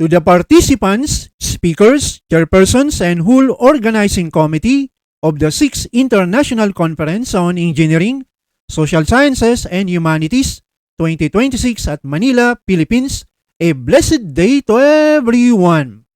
To the participants, speakers, chairpersons, and whole organizing committee of the 6th International Conference on Engineering, Social Sciences and Humanities 2026 at Manila, Philippines, a blessed day to everyone.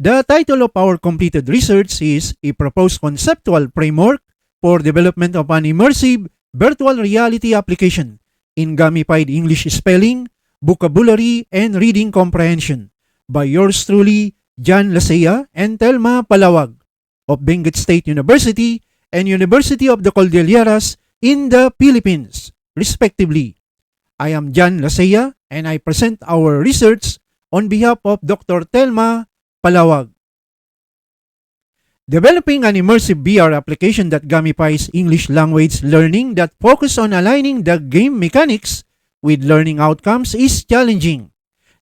The title of our completed research is a proposed conceptual framework for development of an immersive virtual reality application in gamified English spelling, vocabulary, and reading comprehension by yours truly, John Lacea and Telma Palawag of Benguet State University and University of the Cordilleras in the Philippines, respectively. I am John Lacea and I present our research on behalf of Dr. Telma Palawag. Developing an immersive VR application that gamifies English language learning that focuses on aligning the game mechanics with learning outcomes is challenging.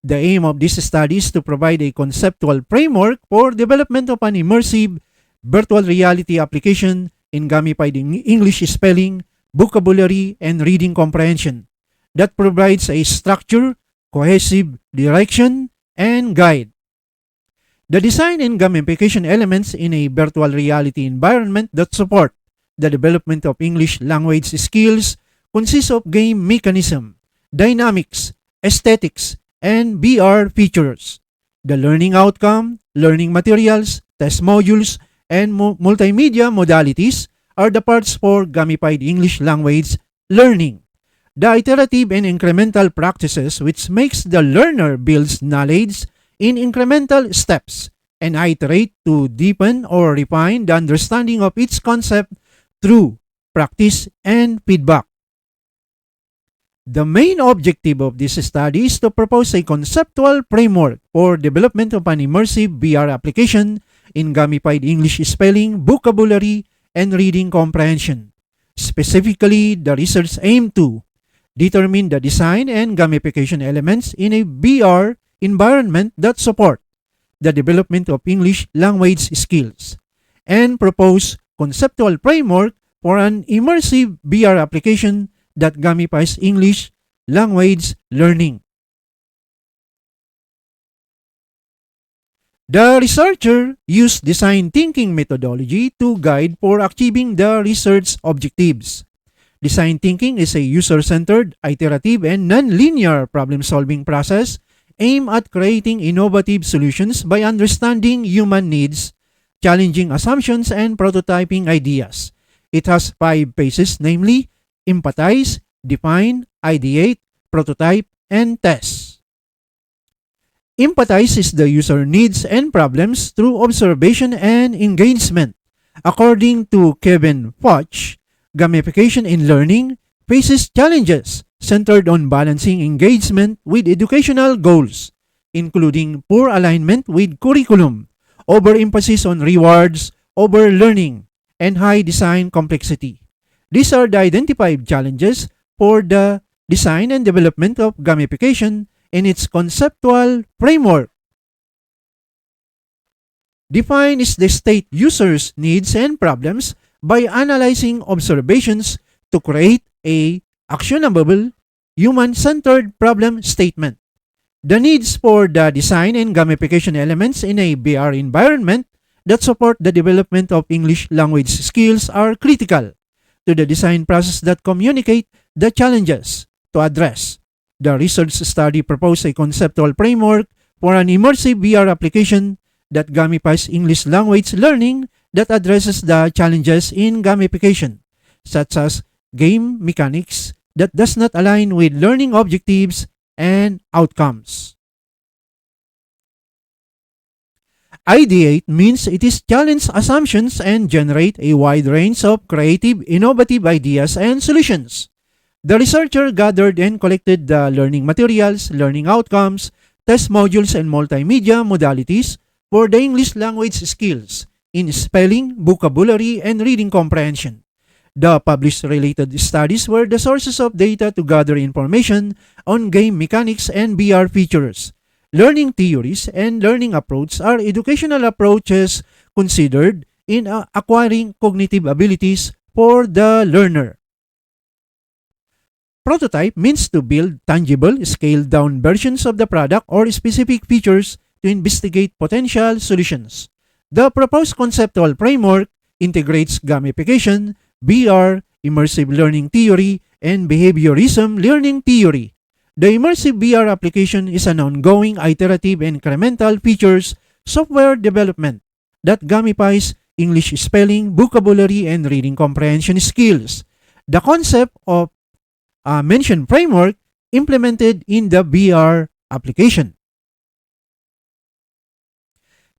The aim of this study is to provide a conceptual framework for development of an immersive virtual reality application in gamified English spelling, vocabulary, and reading comprehension that provides a structure, cohesive direction, and guide. The design and gamification elements in a virtual reality environment that support the development of English language skills consist of game mechanism, dynamics, aesthetics, and VR features. The learning outcome, learning materials, test modules, and multimedia modalities are the parts for gamified English language learning. The iterative and incremental practices which makes the learner builds knowledge in incremental steps and iterate to deepen or refine the understanding of each concept through practice and feedback. The main objective of this study is to propose a conceptual framework for development of an immersive VR application in gamified English spelling, vocabulary, and reading comprehension. Specifically, the research aimed to determine the design and gamification elements in a VR environment that support the development of English language skills, and propose conceptual framework for an immersive VR application that gamifies English language learning. The researcher used design thinking methodology to guide for achieving the research objectives. Design thinking is a user-centered, iterative, and non-linear problem-solving process aimed at creating innovative solutions by understanding human needs, challenging assumptions, and prototyping ideas. It has 5 phases, namely empathize, define, ideate, prototype, and test. Empathize is the user needs and problems through observation and engagement. According to Kevin Foch, gamification in learning faces challenges centered on balancing engagement with educational goals, including poor alignment with curriculum, overemphasis on rewards over learning, and high design complexity. These are the identified challenges for the design and development of gamification in its conceptual framework. Define is the state users' needs and problems by analyzing observations to create a actionable, human-centered problem statement. The needs for the design and gamification elements in a VR environment that support the development of English language skills are critical to the design process that communicate the challenges to address. The research study proposed a conceptual framework for an immersive VR application that gamifies English language learning that addresses the challenges in gamification, such as game mechanics that does not align with learning objectives and outcomes. Ideate means it is challenge assumptions and generate a wide range of creative, innovative ideas and solutions. The researcher gathered and collected the learning materials, learning outcomes, test modules, and multimedia modalities for the English language skills in spelling, vocabulary, and reading comprehension. The published related studies were the sources of data to gather information on game mechanics and VR features. Learning theories and learning approaches are educational approaches considered in acquiring cognitive abilities for the learner. Prototype means to build tangible, scaled-down versions of the product or specific features to investigate potential solutions. The proposed conceptual framework integrates gamification, VR, immersive learning theory, and behaviorism learning theory. The immersive VR application is an ongoing, iterative, incremental features software development that gamifies English spelling, vocabulary, and reading comprehension skills. The concept of mentioned framework implemented in the VR application.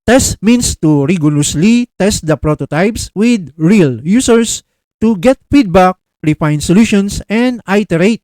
Test means to rigorously test the prototypes with real users to get feedback, refine solutions, and iterate.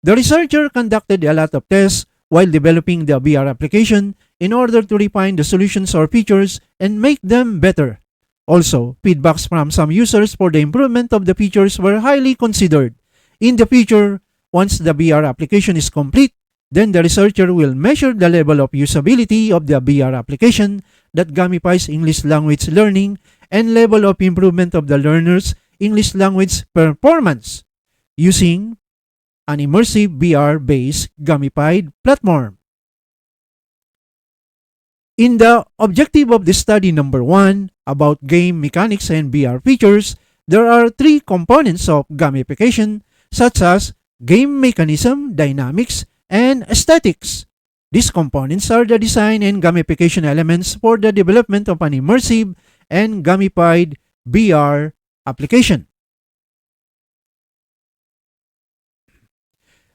The researcher conducted a lot of tests while developing the VR application in order to refine the solutions or features and make them better. Also, feedbacks from some users for the improvement of the features were highly considered. In the future, once the VR application is complete, then the researcher will measure the level of usability of the VR application that gamifies English language learning and level of improvement of the learner's English language performance using an immersive VR-based gamified platform. In the objective of the study number 1 about game mechanics and VR features, there are 3 components of gamification such as game mechanism, dynamics, and aesthetics. These components are the design and gamification elements for the development of an immersive and gamified VR application.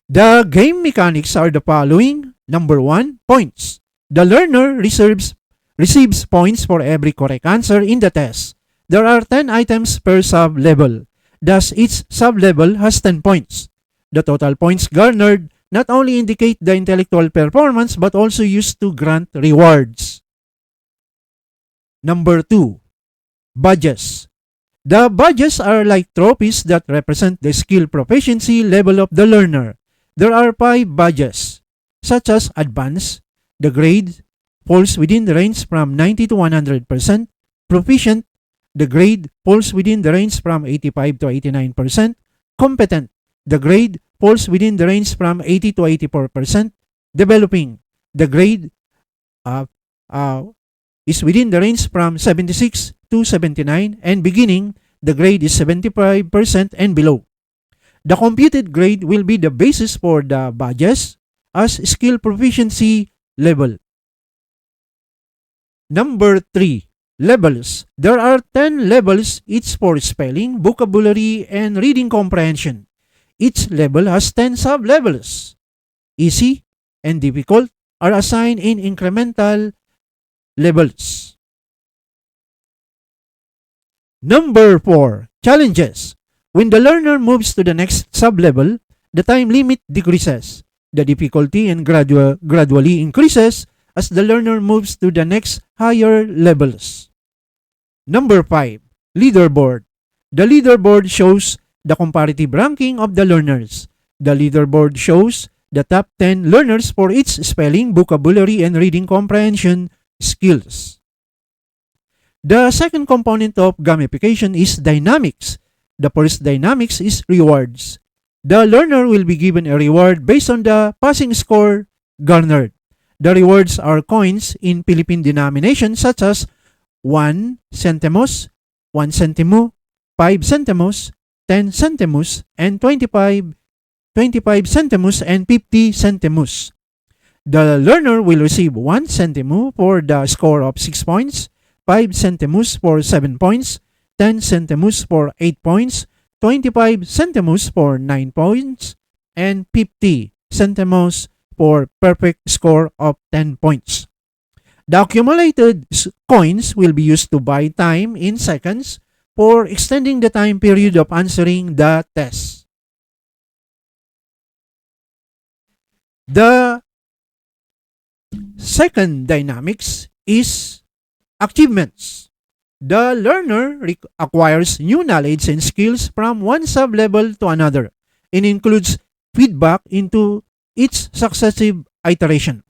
The game mechanics are the following. Number 1, points. The learner receives points for every correct answer in the test. There are 10 items per sub-level. Thus, each sub-level has 10 points. The total points garnered not only indicate the intellectual performance but also used to grant rewards. Number 2, badges. The badges are like trophies that represent the skill proficiency level of the learner. There are 5 badges, such as advanced. The grade falls within the range from 90 to 100%. Proficient. The grade falls within the range from 85 to 89%. Competent. The grade falls within the range from 80 to 84%. Developing. The grade is within the range from 76 to 79. And beginning, the grade is 75% and below. The computed grade will be the basis for the badges as skill proficiency level. Number 3, levels. There are 10 levels, each for spelling, vocabulary, and reading comprehension. Each level has 10 sub-levels. Easy and difficult are assigned in incremental levels. Number 4, challenges. When the learner moves to the next sub-level, the time limit decreases. The difficulty and gradually increases as the learner moves to the next higher levels. Number 5, leaderboard. The leaderboard shows the comparative ranking of the learners. The leaderboard shows the top 10 learners for each spelling, vocabulary, and reading comprehension skills. The second component of gamification is dynamics. The first dynamics is rewards. The learner will be given a reward based on the passing score garnered. The rewards are coins in Philippine denomination such as 1 centimos, 1 centimo, 5 centimos, 10 centimos, and 25 centimos and 50 centimos. The learner will receive 1 centimo for the score of 6 points, 5 centimos for 7 points, 10 centimos for 8 points, 25 centimos for 9 points, and 50 centimos for perfect score of 10 points. The accumulated coins will be used to buy time in seconds for extending the time period of answering the test. The second dynamics is achievements. The learner acquires new knowledge and skills from one sub-level to another and includes feedback into each successive iteration.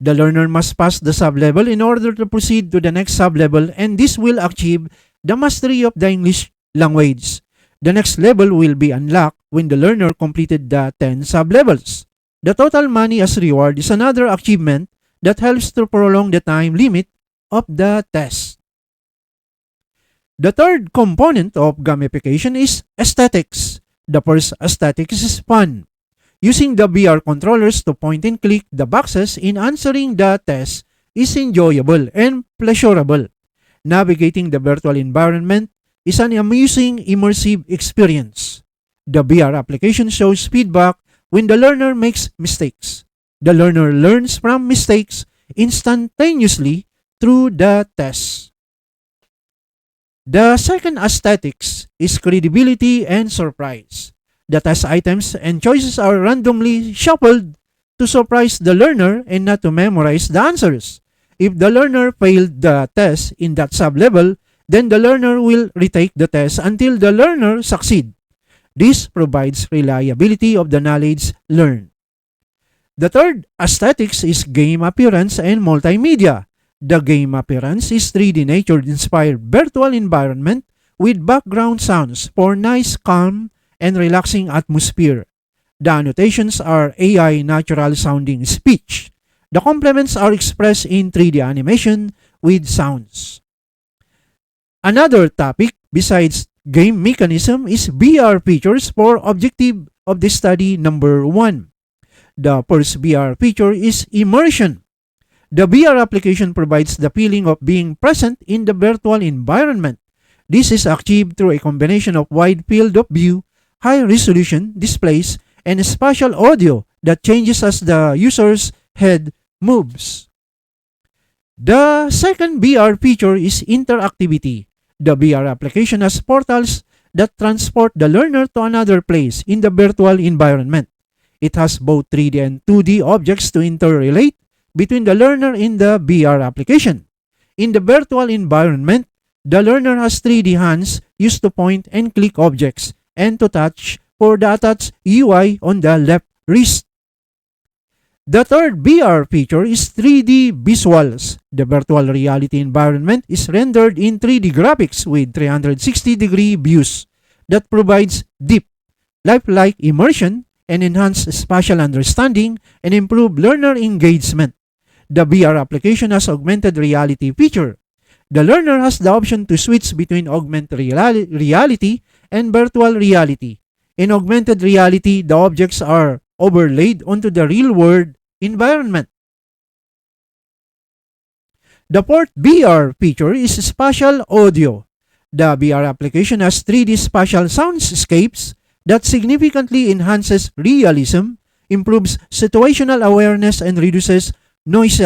The learner must pass the sub-level in order to proceed to the next sub-level, and this will achieve the mastery of the English language. The next level will be unlocked when the learner completed the 10 sub-levels. The total money as reward is another achievement that helps to prolong the time limit of the test. The third component of gamification is aesthetics. The first aesthetics is fun. Using the VR controllers to point and click the boxes in answering the test is enjoyable and pleasurable. Navigating the virtual environment is an amusing, immersive experience. The VR application shows feedback when the learner makes mistakes. The learner learns from mistakes instantaneously through the test. The second aesthetics is credibility and surprise. The test items and choices are randomly shuffled to surprise the learner and not to memorize the answers. If the learner failed the test in that sub-level, then the learner will retake the test until the learner succeeds. This provides reliability of the knowledge learned. The third aesthetics is game appearance and multimedia. The game appearance is 3D nature-inspired virtual environment with background sounds for nice, calm, and relaxing atmosphere. The annotations are AI natural-sounding speech. The complements are expressed in 3D animation with sounds. Another topic besides game mechanism is VR features for objective of the study number 1. The first VR feature is immersion. The VR application provides the feeling of being present in the virtual environment. This is achieved through a combination of wide field of view, high-resolution displays, and spatial audio that changes as the user's head moves. The second VR feature is interactivity. The VR application has portals that transport the learner to another place in the virtual environment. It has both 3D and 2D objects to interrelate between the learner and the VR application. In the virtual environment, the learner has 3D hands used to point and click objects and to touch for the attached UI on the left wrist. The third VR feature is 3D visuals. The virtual reality environment is rendered in 3D graphics with 360-degree views that provides deep, lifelike immersion and enhanced spatial understanding and improved learner engagement. The VR application has augmented reality feature. The learner has the option to switch between augmented reality and virtual reality. In augmented reality, the objects are overlaid onto the real-world environment. The fourth VR feature is spatial audio. The VR application has 3D spatial soundscapes that significantly enhances realism, improves situational awareness, and reduces noise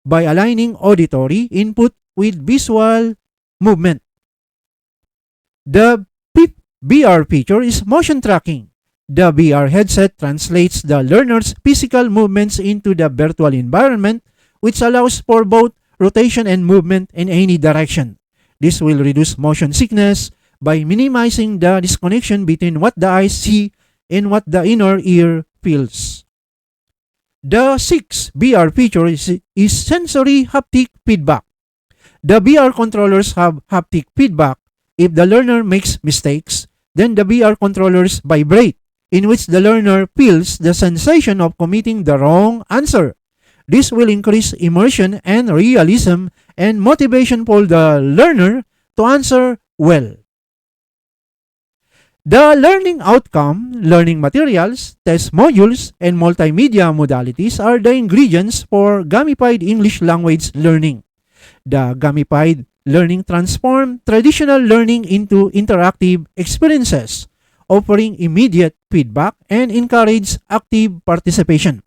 by aligning auditory input with visual movement. The fifth VR feature is motion tracking. The VR headset translates the learner's physical movements into the virtual environment, which allows for both rotation and movement in any direction. This will reduce motion sickness by minimizing the disconnection between what the eyes see and what the inner ear feels. The sixth VR feature is sensory haptic feedback. The VR controllers have haptic feedback. If the learner makes mistakes, then the VR controllers vibrate, in which the learner feels the sensation of committing the wrong answer. This will increase immersion and realism and motivation for the learner to answer well. The learning outcome, learning materials, test modules, and multimedia modalities are the ingredients for gamified English language learning. The gamified learning transforms traditional learning into interactive experiences, offering immediate feedback and encourage active participation.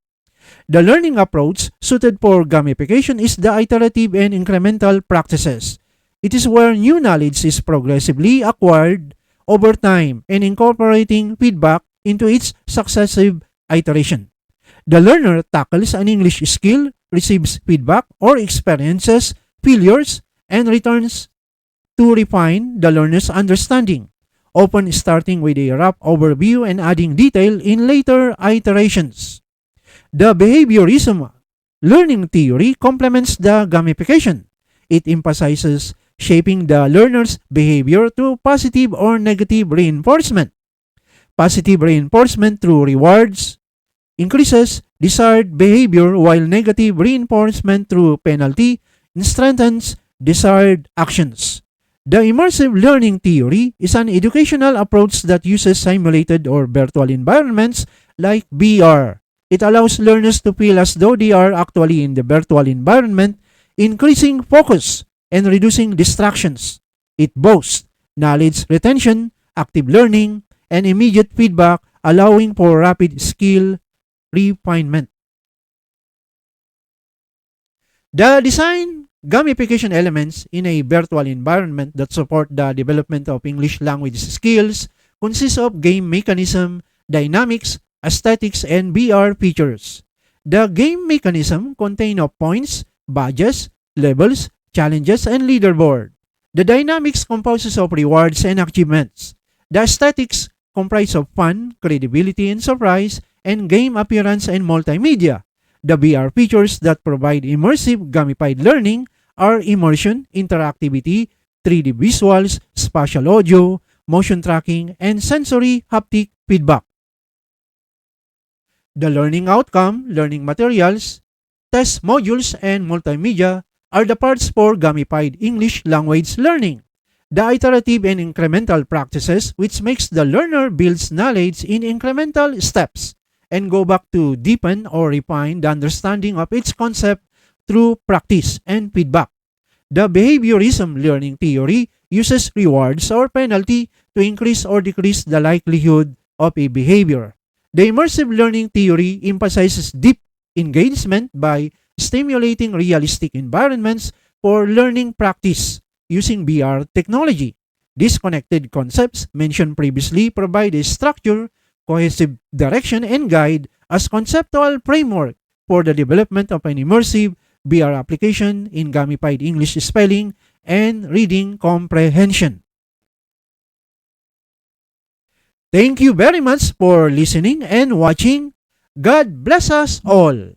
The learning approach suited for gamification is the iterative and incremental practices. It is where new knowledge is progressively acquired over time and incorporating feedback into each successive iteration. The learner tackles an English skill, receives feedback or experiences failures, and returns to refine the learner's understanding, often starting with a rough overview and adding detail in later iterations. The behaviorism learning theory complements the gamification. It emphasizes shaping the learner's behavior through positive or negative reinforcement. Positive reinforcement through rewards increases desired behavior, while negative reinforcement through penalty strengthens desired actions. The immersive learning theory is an educational approach that uses simulated or virtual environments like VR. It allows learners to feel as though they are actually in the virtual environment, increasing focus and reducing distractions. It boasts knowledge retention, active learning, and immediate feedback, allowing for rapid skill refinement. The design gamification elements in a virtual environment that support the development of English language skills consist of game mechanism, dynamics, aesthetics, and VR features. The game mechanism contains of points, badges, levels, challenges, and leaderboard. The dynamics composes of rewards and achievements. The aesthetics comprise of fun, credibility, and surprise, and game appearance and multimedia. The VR features that provide immersive gamified learning are immersion, interactivity, 3D visuals, spatial audio, motion tracking, and sensory haptic feedback. The learning outcome, learning materials, test modules, and multimedia are the parts for gamified English language learning. The iterative and incremental practices which makes the learner builds knowledge in incremental steps and go back to deepen or refine the understanding of its concept through practice and feedback. The behaviorism learning theory uses rewards or penalty to increase or decrease the likelihood of a behavior. The immersive learning theory emphasizes deep engagement by stimulating realistic environments for learning practice using VR technology. These connected concepts mentioned previously provide a structure, cohesive direction, and guide as conceptual framework for the development of an immersive VR application in gamified English spelling and reading comprehension. Thank you very much for listening and watching. God bless us all.